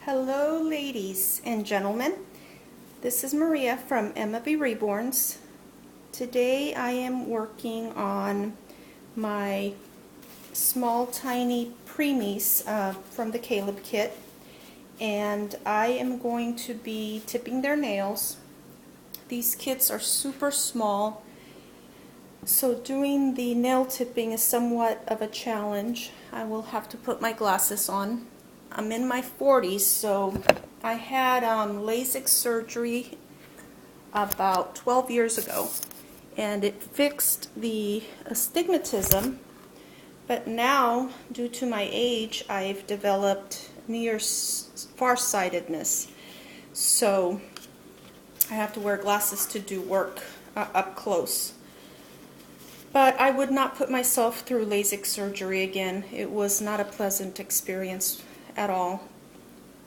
Hello ladies and gentlemen, this is Maria from Reborns. Today I am working on my small tiny preemies from the Caleb kit, and I am going to be tipping their nails. These kits are super small, so doing the nail tipping is somewhat of a challenge. I will have to put my glasses on. I'm in my 40s, so I had LASIK surgery about 12 years ago, and it fixed the astigmatism, but now, due to my age, I've developed near farsightedness, so I have to wear glasses to do work up close. But I would not put myself through LASIK surgery again. It was not a pleasant experience at all,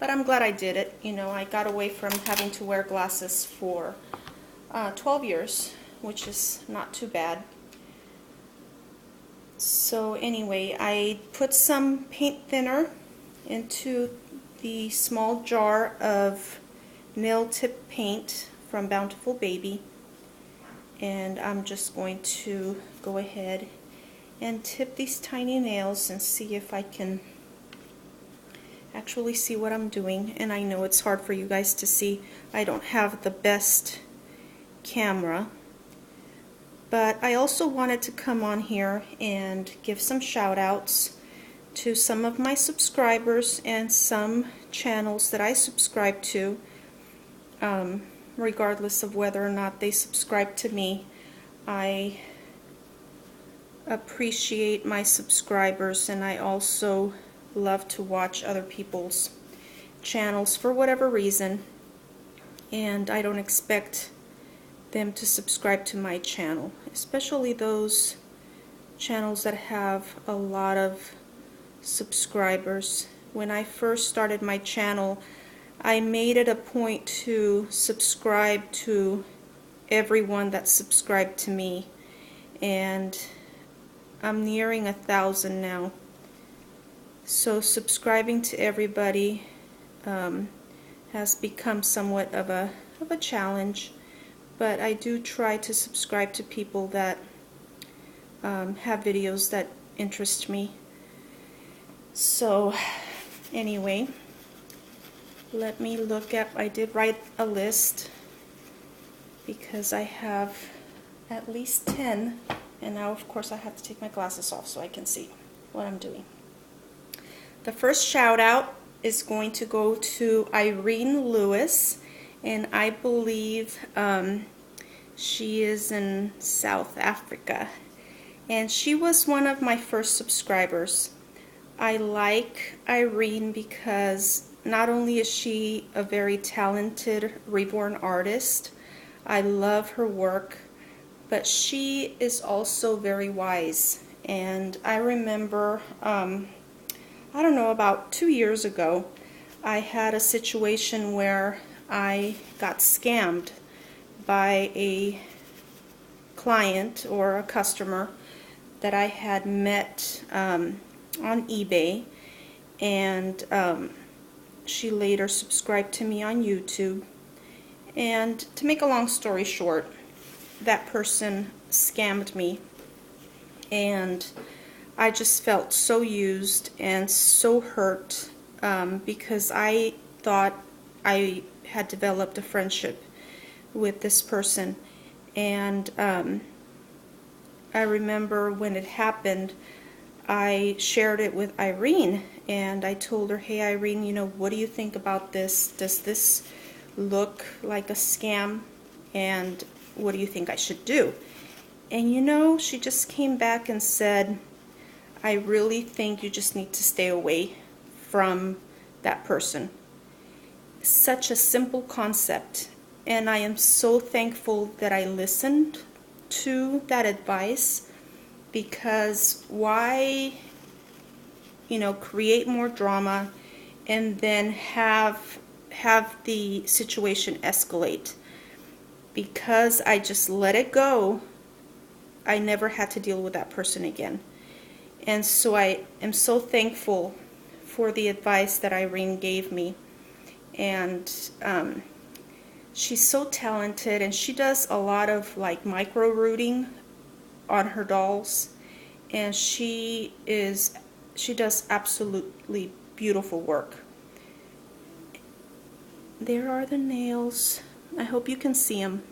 but I'm glad I did it. You know, I got away from having to wear glasses for 12 years, which is not too bad. So anyway, I put some paint thinner into the small jar of nail tip paint from Bountiful Baby, and I'm just going to go ahead and tip these tiny nails and see if I can actually see what I'm doing. And I know it's hard for you guys to see. I don't have the best camera, but I also wanted to come on here and give some shout outs to some of my subscribers and some channels that I subscribe to, regardless of whether or not they subscribe to me. I appreciate my subscribers, and I also love to watch other people's channels for whatever reason, and I don't expect them to subscribe to my channel, especially those channels that have a lot of subscribers. When I first started my channel, I made it a point to subscribe to everyone that subscribed to me, and I'm nearing 1,000 now. So subscribing to everybody has become somewhat of a challenge, but I do try to subscribe to people that have videos that interest me. So anyway, let me look at, I did write a list because I have at least 10, and now of course I have to take my glasses off so I can see what I'm doing. The first shout out is going to go to Irene Lewis, and I believe she is in South Africa, and she was one of my first subscribers. I like Irene because not only is she a very talented reborn artist, I love her work, but she is also very wise. And I remember I don't know, about 2 years ago, I had a situation where I got scammed by a client or a customer that I had met on eBay, and she later subscribed to me on YouTube. And to make a long story short, that person scammed me, and I just felt so used and so hurt because I thought I had developed a friendship with this person. And I remember when it happened, I shared it with Irene, and I told her, hey Irene, you know, what do you think about this? Does this look like a scam? And what do you think I should do? And you know, she just came back and said, I really think you just need to stay away from that person. Such a simple concept, and I am so thankful that I listened to that advice, because why, you know, create more drama and then have the situation escalate? Because I just let it go, I never had to deal with that person again. And so I am so thankful for the advice that Irene gave me. and she's so talented, and she does a lot of like micro rooting on her dolls, and she does absolutely beautiful work. There are the nails. I hope you can see them.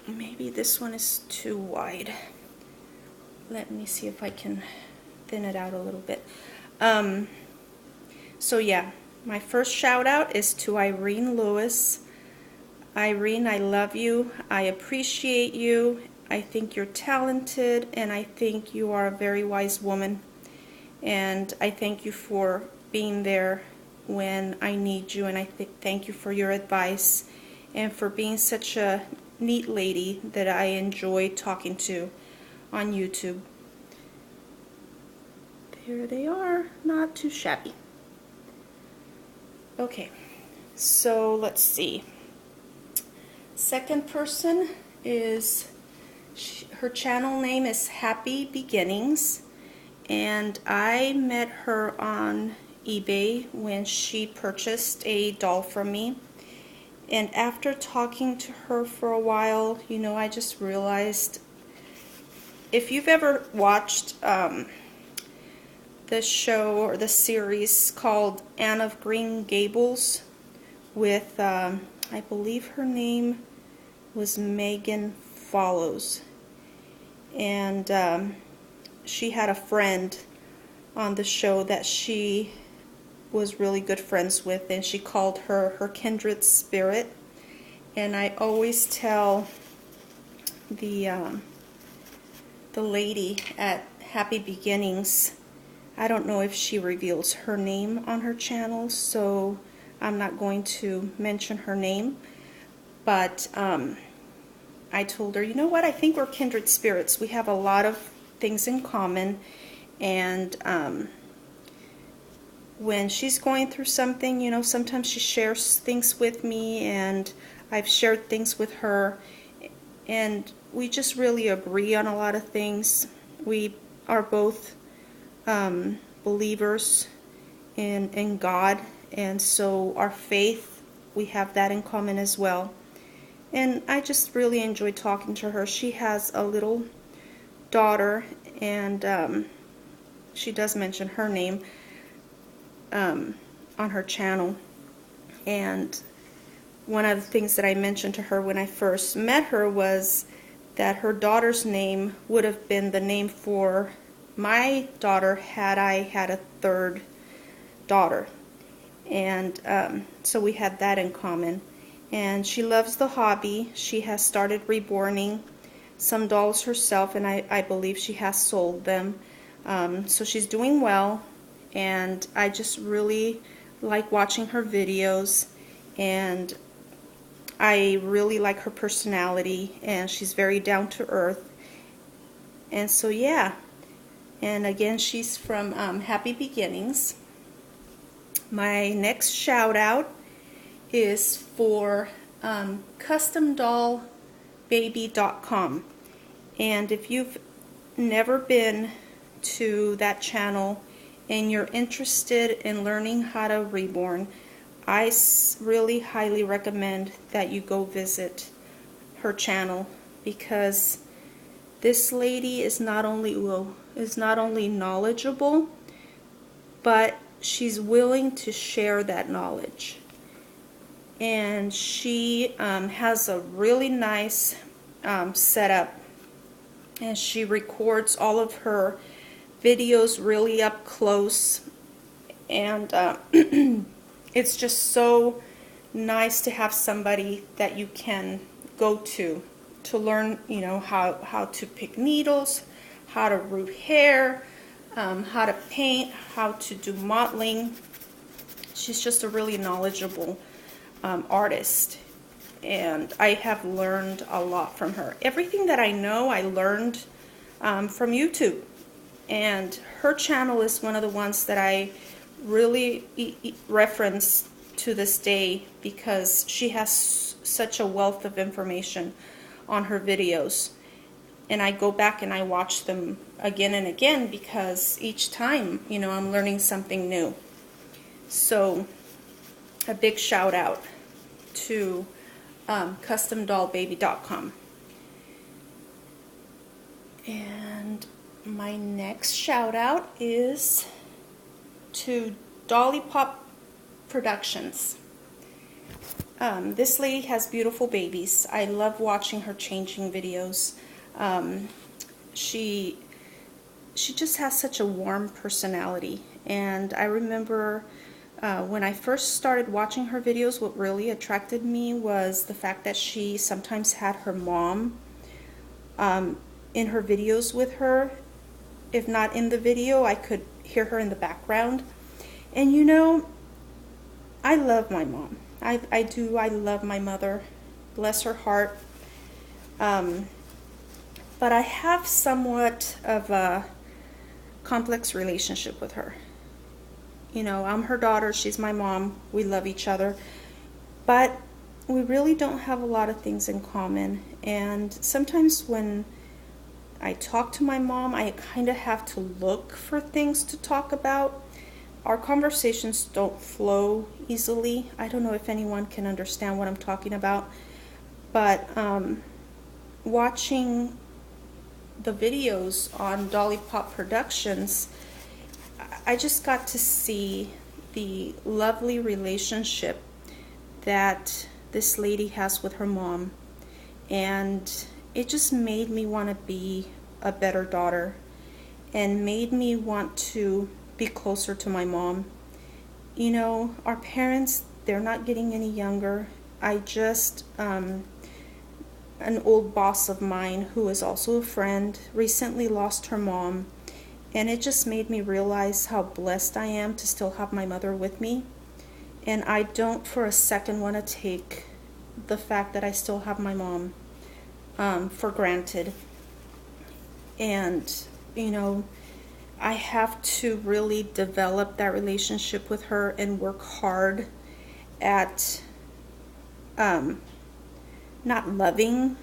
Maybe this one is too wide. Let me see if I can thin it out a little bit. So yeah, my first shout out is to Irene Lewis. Irene, I love you. I appreciate you. I think you're talented, and I think you are a very wise woman. And I thank you for being there when I need you, and I thank you for your advice and for being such a neat lady that I enjoy talking to on YouTube. There they are, not too shabby. Okay, so let's see. Second person is, her channel name is Happy Beginnings, and I met her on eBay when she purchased a doll from me. And after talking to her for a while, you know, I just realized, if you've ever watched the show or the series called Anne of Green Gables with, I believe her name was Megan Follows, and she had a friend on the show that she was really good friends with, and she called her her kindred spirit. And I always tell the lady at Happy Beginnings, I don't know if she reveals her name on her channel, so I'm not going to mention her name, but I told her, you know what, I think we're kindred spirits. We have a lot of things in common, and when she's going through something, you know, sometimes she shares things with me, and I've shared things with her, and we just really agree on a lot of things. We are both believers in God, and so our faith, we have that in common as well. And I just really enjoy talking to her. She has a little daughter, and she does mention her name on her channel. And one of the things that I mentioned to her when I first met her was that her daughter's name would have been the name for my daughter had I had a third daughter. And so we had that in common. And she loves the hobby. She has started reborning some dolls herself, and I believe she has sold them. So she's doing well, and I just really like watching her videos, and I really like her personality, and she's very down to earth. And so yeah, and again, she's from Happy Beginnings. My next shout out is for customdollbaby.com, and if you've never been to that channel and you're interested in learning how to reborn, I really highly recommend that you go visit her channel, because this lady is not only knowledgeable, but she's willing to share that knowledge. And she has a really nice setup, and she records all of her videos really up close, and it's just so nice to have somebody that you can go to learn, you know, how to pick needles, how to root hair, how to paint, how to do modeling. She's just a really knowledgeable artist, and I have learned a lot from her. Everything that I know, I learned from YouTube, and her channel is one of the ones that I really reference to this day, because she has such a wealth of information on her videos, and I go back and I watch them again and again, because each time, you know, I'm learning something new. So a big shout out to customdollbaby.com. And my next shout out is to Dollipop Productions. This lady has beautiful babies. I love watching her changing videos. She just has such a warm personality, and I remember when I first started watching her videos, what really attracted me was the fact that she sometimes had her mom in her videos with her. If not in the video, I could hear her in the background. And you know, I love my mom. I do. I love my mother. Bless her heart. But I have somewhat of a complex relationship with her. You know, I'm her daughter. She's my mom. We love each other. But we really don't have a lot of things in common. And sometimes when I talk to my mom, I kind of have to look for things to talk about. Our conversations don't flow easily. I don't know if anyone can understand what I'm talking about, but watching the videos on Dollipop Productions, I just got to see the lovely relationship that this lady has with her mom, and it just made me want to be a better daughter and made me want to be closer to my mom. You know, our parents, they're not getting any younger. I just, an old boss of mine who is also a friend recently lost her mom, and it just made me realize how blessed I am to still have my mother with me. And I don't for a second want to take the fact that I still have my mom for granted. And, you know, I have to really develop that relationship with her and work hard at not loving,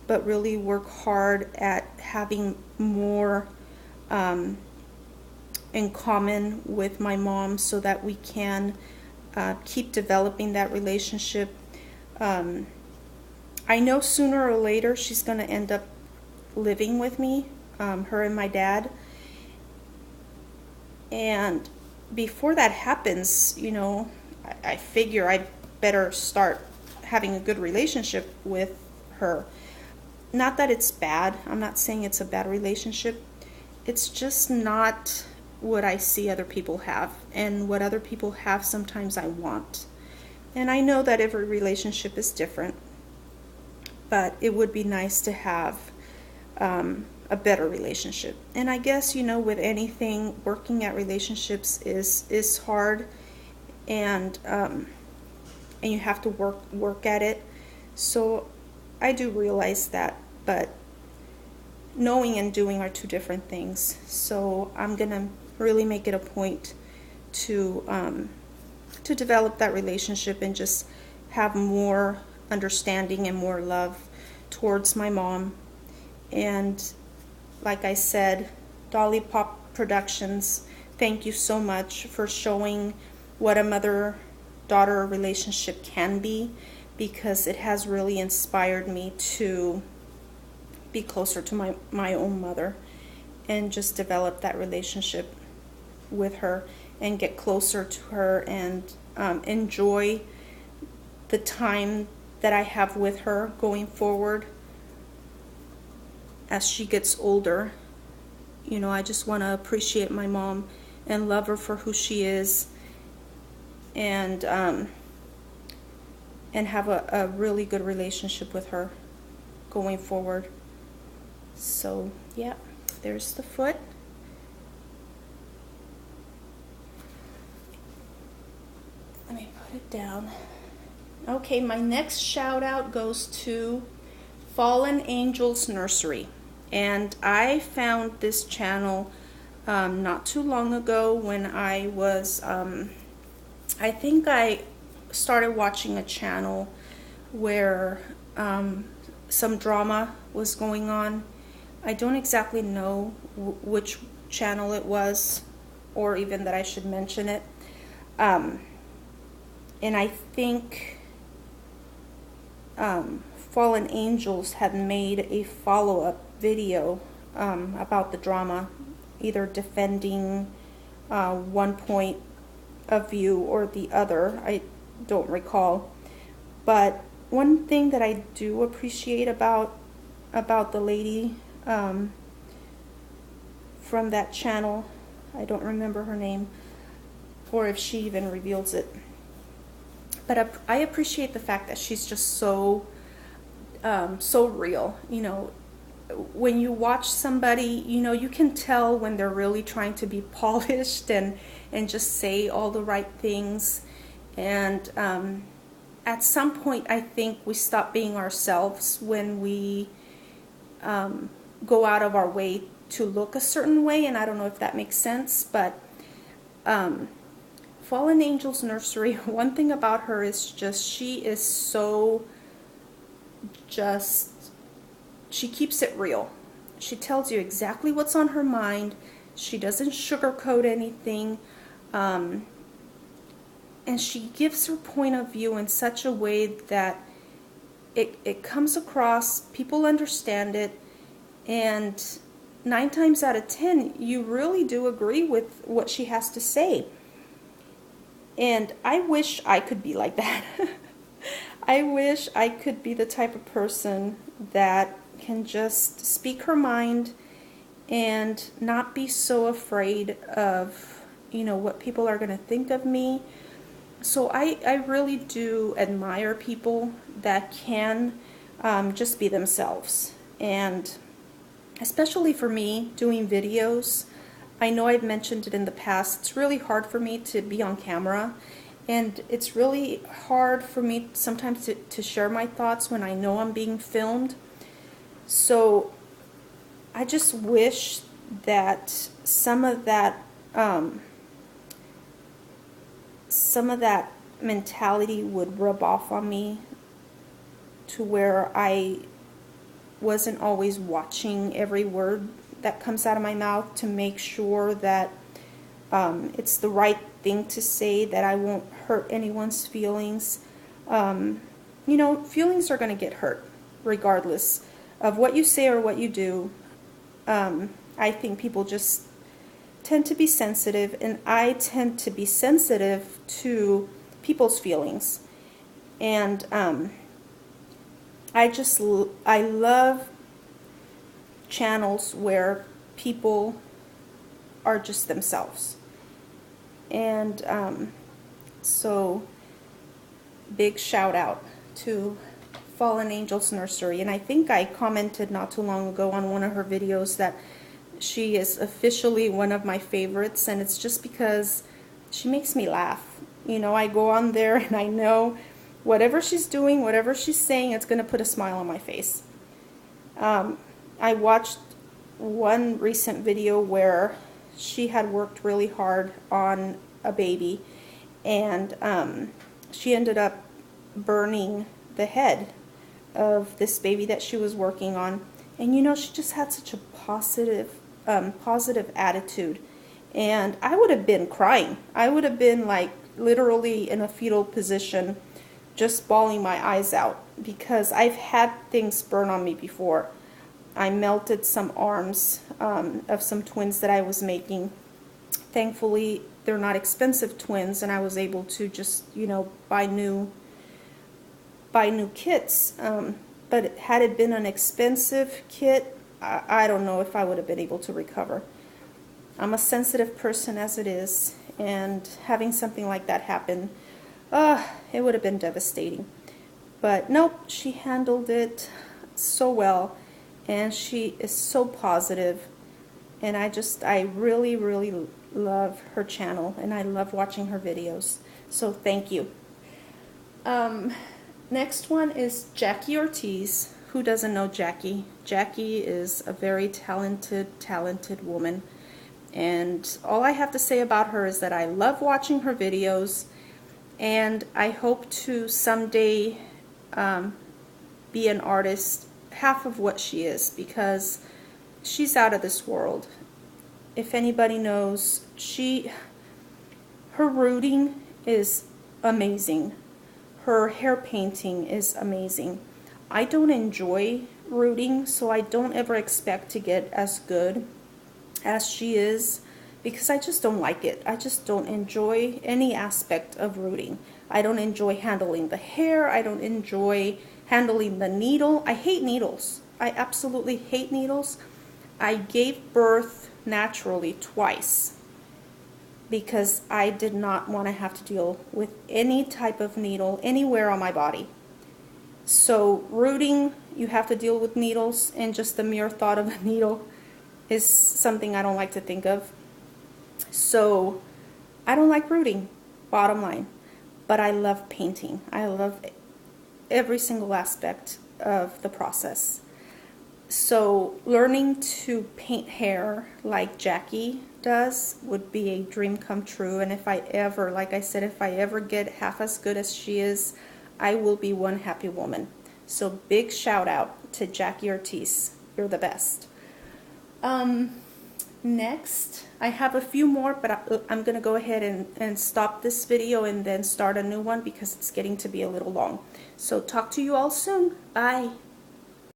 but really work hard at having more in common with my mom so that we can keep developing that relationship. I know sooner or later she's going to end up living with me, her and my dad. And before that happens, you know, I figure I better start having a good relationship with her. Not that it's bad. I'm not saying it's a bad relationship. It's just not what I see other people have. And what other people have, sometimes I want. And I know that every relationship is different. But it would be nice to have a better relationship. And I guess, you know, with anything, working at relationships is hard, and you have to work at it. So I do realize that, but knowing and doing are two different things. So I'm gonna really make it a point to develop that relationship and just have more understanding and more love towards my mom. And like I said, Dollipop Productions, thank you so much for showing what a mother-daughter relationship can be, because it has really inspired me to be closer to my own mother and just develop that relationship with her and get closer to her and enjoy the time that I have with her going forward. As she gets older, you know, I just want to appreciate my mom and love her for who she is, and have a really good relationship with her going forward. So yeah, there's the foot. Let me put it down. Okay, my next shout out goes to Fallen Angels Nursery. And I found this channel not too long ago when I was, I think I started watching a channel where some drama was going on. I don't exactly know which channel it was, or even that I should mention it. And I think Fallen Angels had made a follow-up video about the drama, either defending one point of view or the other. I don't recall. But one thing that I do appreciate about the lady from that channel, I don't remember her name, or if she even reveals it, but I appreciate the fact that she's just so real. You know, when you watch somebody, you know, you can tell when they're really trying to be polished and just say all the right things. And at some point, I think we stop being ourselves when we go out of our way to look a certain way. And I don't know if that makes sense, but Fallen Angels Nursery, one thing about her is just, she is so she keeps it real. She tells you exactly what's on her mind. She doesn't sugarcoat anything. And she gives her point of view in such a way that it comes across, people understand it, and 9 times out of 10, you really do agree with what she has to say. And I wish I could be like that. I wish I could be the type of person that can just speak her mind and not be so afraid of, you know, what people are going to think of me. So I really do admire people that can just be themselves. And especially for me, doing videos, I know I've mentioned it in the past, it's really hard for me to be on camera. And it's really hard for me sometimes to share my thoughts when I know I'm being filmed. So I just wish that some of that mentality would rub off on me, to where I wasn't always watching every word that comes out of my mouth to make sure that it's the right thing to say, that I won't hurt anyone's feelings. You know, feelings are going to get hurt regardless of what you say or what you do. I think people just tend to be sensitive, and I tend to be sensitive to people's feelings. And I love channels where people are just themselves. And so big shout out to Fallen Angels Nursery. And I think I commented not too long ago on one of her videos that she is officially one of my favorites, and it's just because she makes me laugh. You know, I go on there and I know whatever she's doing, whatever she's saying, it's going to put a smile on my face. I watched one recent video where she had worked really hard on a baby, and she ended up burning the head of this baby that she was working on. And you know, she just had such a positive attitude, and I would have been crying. I would have been like literally in a fetal position, just bawling my eyes out, because I've had things burn on me before. I melted some arms of some twins that I was making. Thankfully, they're not expensive twins, and I was able to just, you know, buy new kits. But had it been an expensive kit, I don't know if I would have been able to recover. I'm a sensitive person as it is, and having something like that happen, it would have been devastating. But nope, she handled it so well, and she is so positive, and I really, really love her channel, and I love watching her videos. So thank you. Next one is Jackie Ortiz. Who doesn't know Jackie? Jackie is a very talented woman. And all I have to say about her is that I love watching her videos, and I hope to someday be an artist half of what she is, because she's out of this world. If anybody knows, her rooting is amazing. Her hair painting is amazing. I don't enjoy rooting, so I don't ever expect to get as good as she is, because I just don't like it. I just don't enjoy any aspect of rooting. I don't enjoy handling the hair. I don't enjoy handling the needle. I hate needles. I absolutely hate needles. I gave birth naturally twice because I did not want to have to deal with any type of needle anywhere on my body. So rooting, you have to deal with needles, and just the mere thought of a needle is something I don't like to think of. So I don't like rooting, bottom line. But I love painting. I love every single aspect of the process. So learning to paint hair like Jackie does would be a dream come true. And if I ever, like I said, if I ever get half as good as she is, I will be one happy woman. So big shout out to Jackie Ortiz. You're the best. Next, I have a few more, but I'm going to go ahead and stop this video and then start a new one because it's getting to be a little long. So talk to you all soon. Bye.